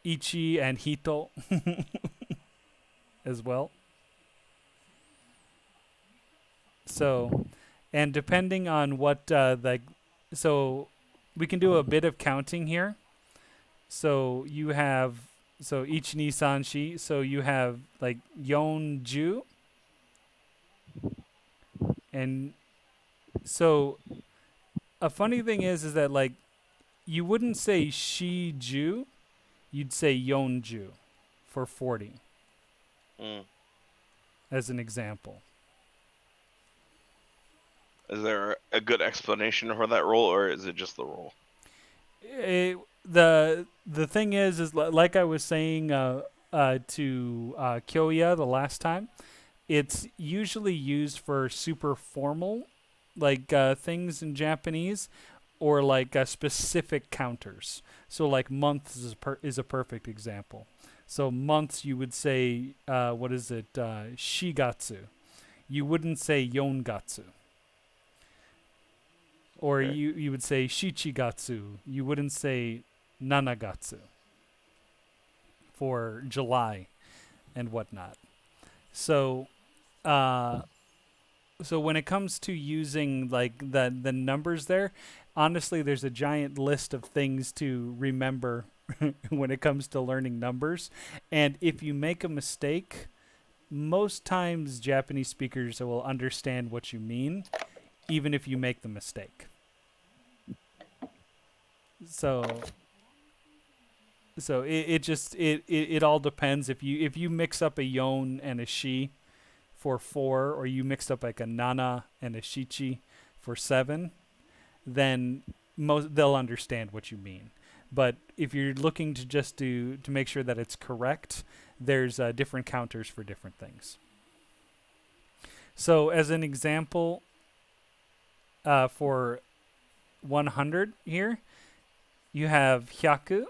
Speaker 1: ichi and hito as well. So, and depending on what so we can do a bit of counting here. So you have ichi ni san shi. So you have like yonju. And so a funny thing is that like you wouldn't say shiju, you'd say yonju for 40 as an example.
Speaker 3: Is there a good explanation for that rule, or is it just the rule?
Speaker 1: The thing is like I was saying to Kyoya the last time, it's usually used for super formal like things in Japanese, or like specific counters. So like months is a perfect example. So months you would say what is it, shigatsu. You wouldn't say yongatsu. Or
Speaker 3: Okay.
Speaker 1: you would say shichigatsu. You wouldn't say nanagatsu for July and whatnot. So so when it comes to using like the numbers there, honestly there's a giant list of things to remember when it comes to learning numbers. And if you make a mistake, most times Japanese speakers will understand what you mean, even if you make the mistake. So it all depends. If you mix up a yon and a shi for 4, or you mixed up like a nana and a shichi for 7, then they'll understand what you mean. But if you're looking to just to make sure that it's correct, there's different counters for different things. So as an example, for 100 here, You have hyaku.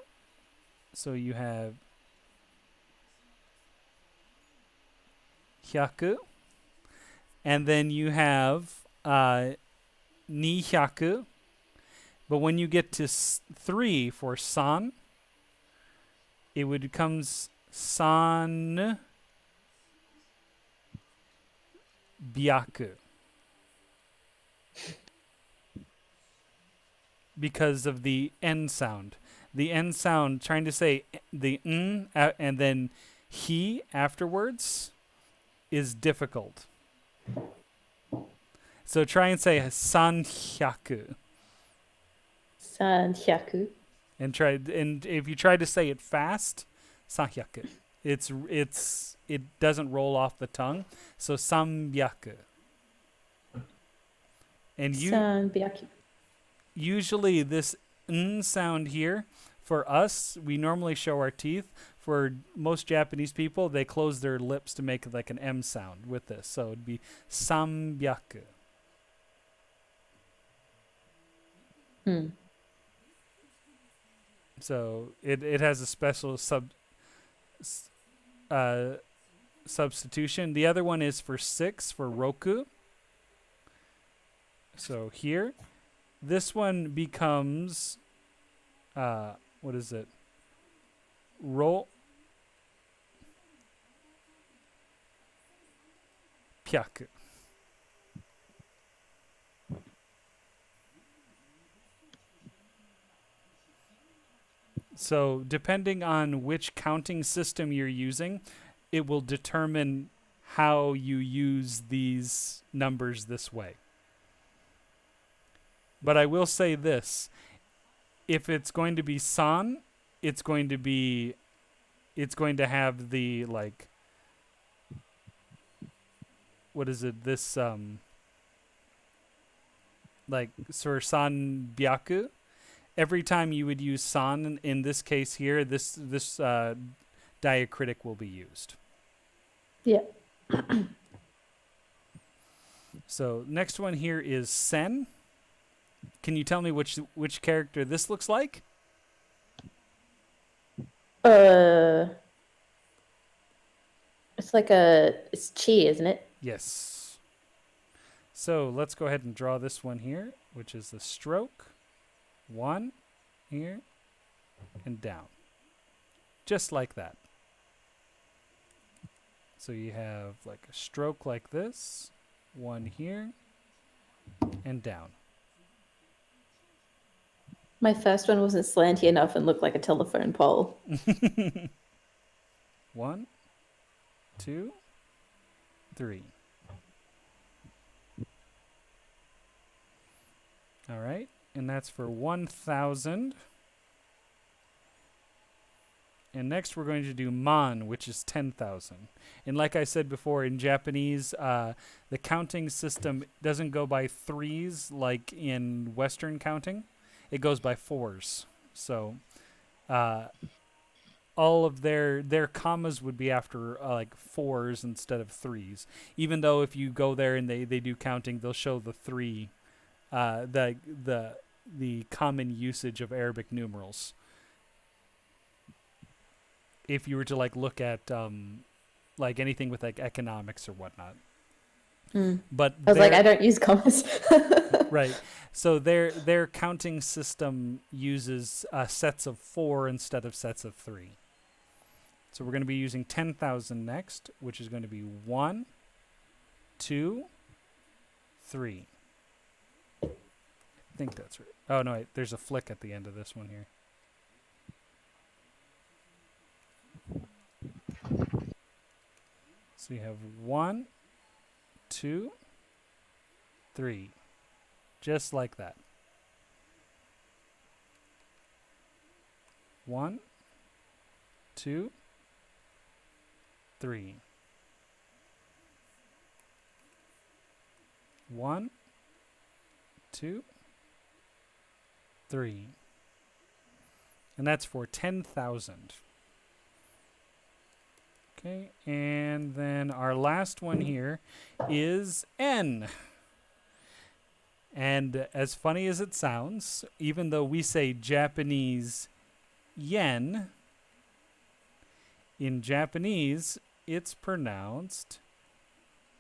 Speaker 1: So you have hyaku. And then you have ni hyaku. But when you get to 3 for san, it would becomes san byaku. Because of the N sound. The N sound, trying to say the N and then he afterwards is difficult. So try and say sanhyaku.
Speaker 2: Sanhyaku.
Speaker 1: And if you try to say it fast, sanhyaku. It doesn't roll off the tongue. So sambyaku. And
Speaker 2: Sanbyaku.
Speaker 1: usually this N sound here, for us, we normally show our teeth. For most Japanese people, they close their lips to make like an M sound with this. So it'd be sambyaku. So it has a special substitution. The other one is for 6 for roku. So here, this one becomes, what is it? Pyaku. So depending on which counting system you're using, it will determine how you use these numbers this way. But I will say this. If it's going to be san, it's going to have the like, what is it? This like sur san byaku. Every time you would use san in this case here, this diacritic will be used.
Speaker 2: Yeah.
Speaker 1: So next one here is sen. Can you tell me which character this looks like?
Speaker 2: It's like it's chi, isn't it?
Speaker 1: Yes. So let's go ahead and draw this one here, which is the stroke. 1 here and down. Just like that. So you have like a stroke like this, 1 here and down.
Speaker 2: My first one wasn't slanty enough and looked like a telephone pole.
Speaker 1: 1, 2, 3. All right. And that's for 1,000. And next we're going to do man, which is 10,000. And like I said before, in Japanese, the counting system doesn't go by 3s like in Western counting. It goes by 4s. So all of their commas would be after like 4s instead of 3s. Even though if you go there and they do counting, they'll show the 3, the common usage of Arabic numerals. If you were to like look at like anything with like economics or whatnot. But
Speaker 2: I was like, I don't use commas.
Speaker 1: Right. So their counting system uses sets of 4 instead of sets of 3. So we're going to be using 10,000 next, which is going to be 1, 2, 3. I think that's right. Oh, no, wait, there's a flick at the end of this one here. So you have 1, 2, 3. Just like that. 1, 2, 3. 1, 2, 3. And that's for 10,000. Okay, and then our last one here is N. And as funny as it sounds, even though we say Japanese yen, in Japanese it's pronounced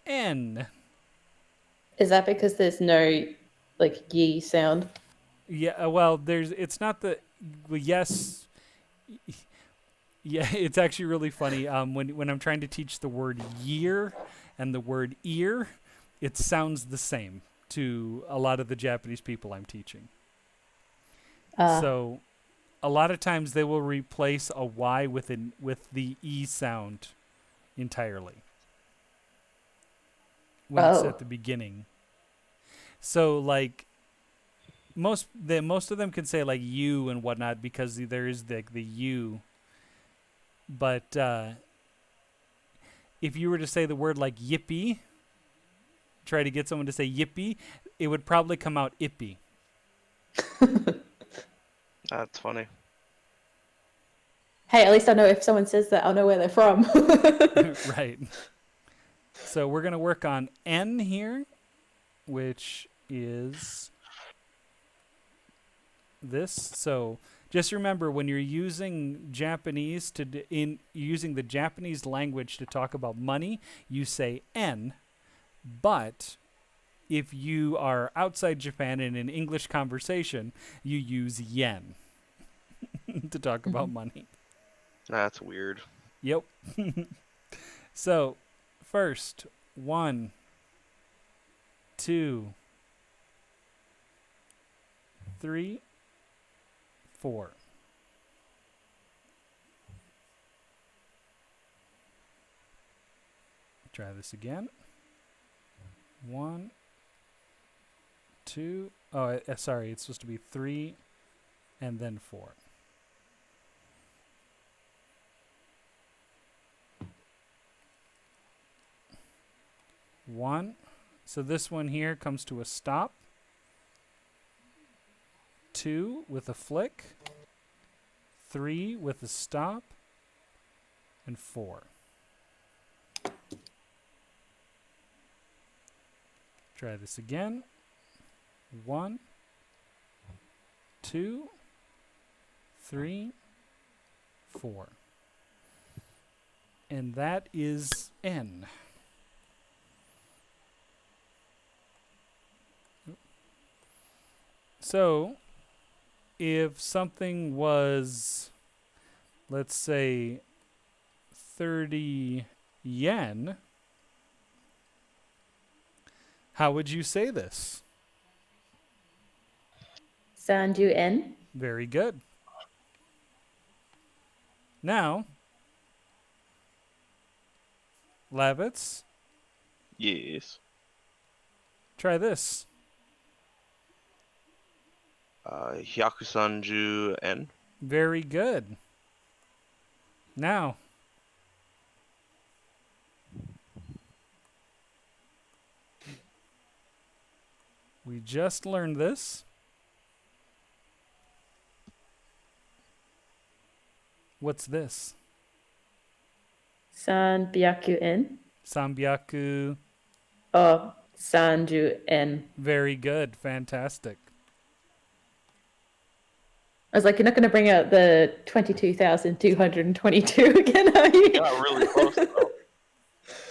Speaker 1: N.
Speaker 2: Is that because there's no like ye sound?
Speaker 1: Yeah, well, it's not the, well, yes, yeah, it's actually really funny. When I'm trying to teach the word year and the word ear, it sounds the same to a lot of the Japanese people I'm teaching. So a lot of times they will replace a Y with the E sound entirely when it's at
Speaker 2: Oh.
Speaker 1: the beginning. So like most of them can say like you and whatnot because there is the U. But if you were to say the word like yippee, try to get someone to say yippee, it would probably come out ippy.
Speaker 4: That's funny.
Speaker 2: Hey, at least I know if someone says that, I'll know where they're from.
Speaker 1: Right. So we're going to work on N here, which is this. So just remember when you're using Japanese using the Japanese language to talk about money, you say N. But if you are outside Japan in an English conversation, you use yen to talk about money.
Speaker 4: That's weird.
Speaker 1: Yep. So, first, 1, 2, 3, 4. Try this again. 1, 2. Oh, sorry. It's supposed to be 3 and then 4. One. So this one here comes to a stop. 2 with a flick. 3 with a stop. And 4. Try this again. 1, 2, 3, 4. And that is N. So, if something was, let's say, 30 yen, how would you say this?
Speaker 2: Sanju en.
Speaker 1: Very good. Now, Lavitz,
Speaker 4: Yes.
Speaker 1: try this.
Speaker 4: 130 yen.
Speaker 1: Very good. Now, we just learned this. What's this?
Speaker 2: Sanbyaku en.
Speaker 1: Sambyaku.
Speaker 2: Oh, Sanju en.
Speaker 1: Very good. Fantastic.
Speaker 2: I was like, you're not going to bring out the 22,222 again, are you?
Speaker 4: Got really close though.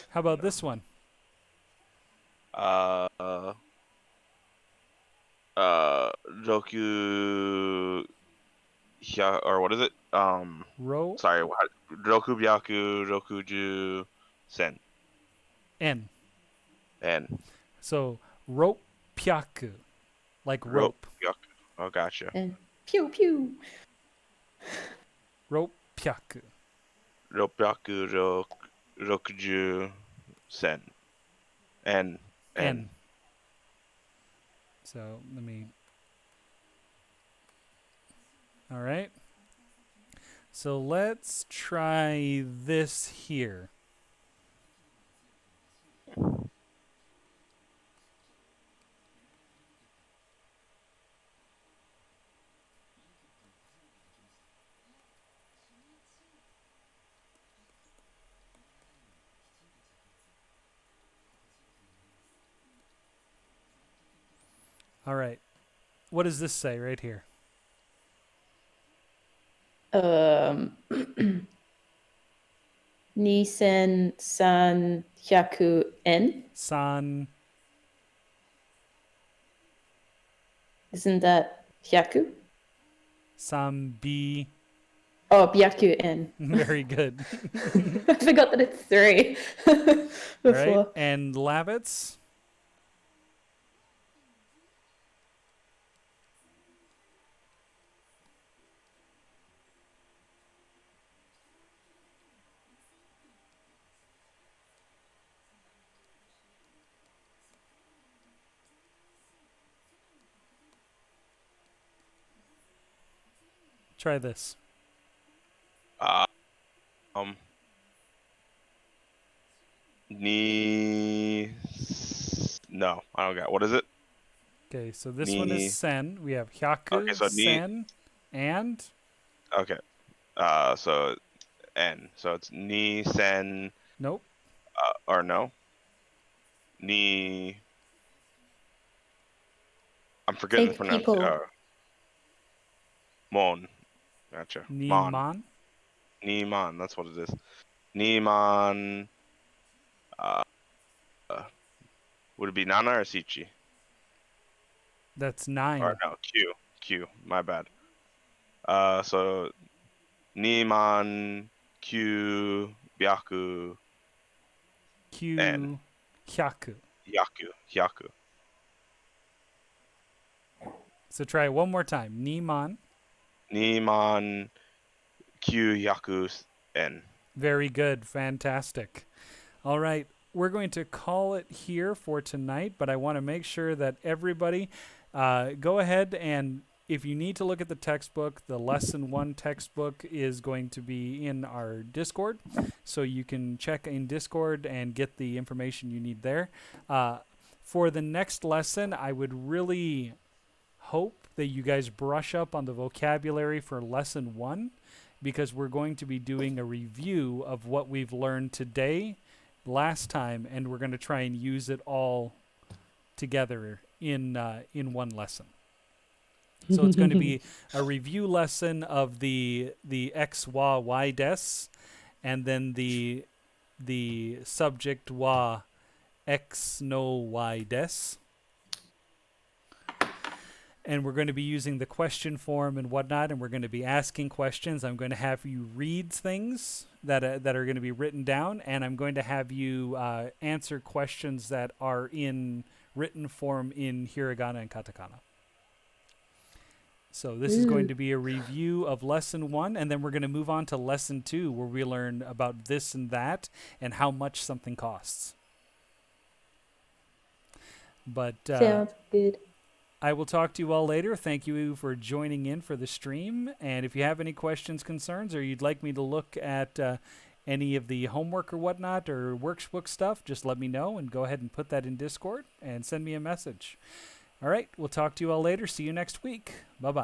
Speaker 1: How about this one?
Speaker 4: Roku or what is it?
Speaker 1: Ro
Speaker 4: Sorry, Roku Byaku Rokuju Sen.
Speaker 1: N.
Speaker 4: And
Speaker 1: So, rope pyaku. Like rope.
Speaker 4: Byaku. Oh, gotcha.
Speaker 2: And pew pew.
Speaker 1: Rope pyaku.
Speaker 4: Ropyaku Rokuju Sen. And
Speaker 1: N. So, let me... All right. So, let's try this here. All right. What does this say right here?
Speaker 2: Nisen san hyaku en.
Speaker 1: San.
Speaker 2: Isn't that hyaku?
Speaker 1: Sambi.
Speaker 2: Oh, byaku en.
Speaker 1: Very good.
Speaker 2: I forgot that it's 3
Speaker 1: All
Speaker 2: before.
Speaker 1: right. And Lavitz. Try this.
Speaker 4: No, I don't got. What is it?
Speaker 1: Okay, so this one is sen. We have hyaku,
Speaker 4: Okay, so
Speaker 1: sen, and
Speaker 4: Okay. So N. So it's ni sen.
Speaker 1: nope.
Speaker 4: Or no. Ni. I'm forgetting the
Speaker 2: Think
Speaker 4: pronunciation.
Speaker 2: people.
Speaker 4: Mon. Gotcha. Mon.
Speaker 1: Niman.
Speaker 4: Niman. That's what it is. Niman. Would it be Nana or Sichi?
Speaker 1: That's 9.
Speaker 4: Or no, Q. Q. My bad. So Niman Q Byaku
Speaker 1: Q.
Speaker 4: N.
Speaker 1: Hyaku.
Speaker 4: Hyaku.
Speaker 1: So try it one more time. Niman.
Speaker 4: Niman Q Hyaku N.
Speaker 1: Very good. Fantastic. All right. We're going to call it here for tonight, but I want to make sure that everybody go ahead and if you need to look at the textbook, the lesson 1 textbook is going to be in our Discord. So you can check in Discord and get the information you need there. For the next lesson, I would really hope that you guys brush up on the vocabulary for lesson 1 because we're going to be doing a review of what we've learned today, last time, and we're going to try and use it all together in one lesson. So it's going to be a review lesson of the x wa y des, and then the subject wa x no y des. And we're going to be using the question form and whatnot, and we're going to be asking questions. I'm going to have you read things that are going to be written down, and I'm going to have you answer questions that are in written form in hiragana and katakana. So this is going to be a review of lesson 1, and then we're going to move on to lesson 2, where we learn about this and that and how much something costs. But
Speaker 2: Sounds good.
Speaker 1: I will talk to you all later. Thank you for joining in for the stream. And if you have any questions, concerns, or you'd like me to look at any of the homework or whatnot or workbook stuff, just let me know and go ahead and put that in Discord and send me a message. All right, we'll talk to you all later. See you next week. Bye-bye.